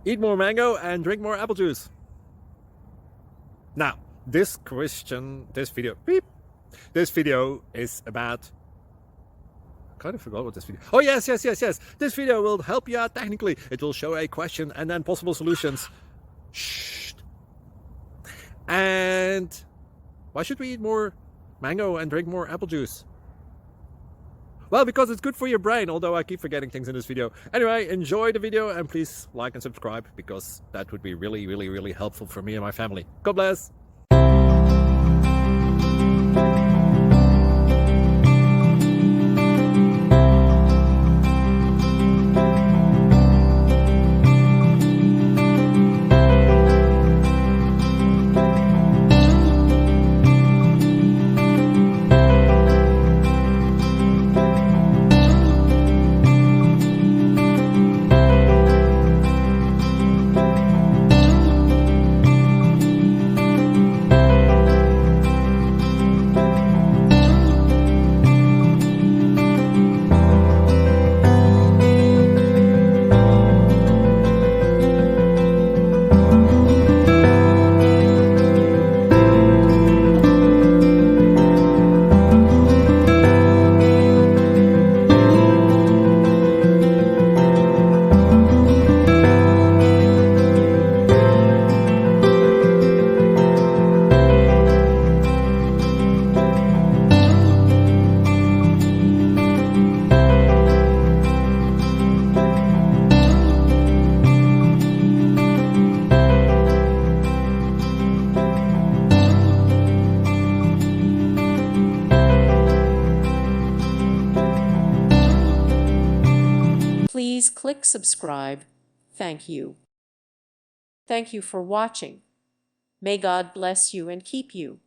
eat more mango and drink more apple juice. Now, this video is about, I kind of forgot what this video. Oh, yes. This video will help you out technically. It will show a question and then possible solutions. Shh. And why should we eat more mango and drink more apple juice? Well, because it's good for your brain, although I keep forgetting things in this video. Anyway, enjoy the video and please like and subscribe, because that would be really helpful for me and my family. God bless. Please click subscribe. Thank you. Thank you for watching. May God bless you and keep you.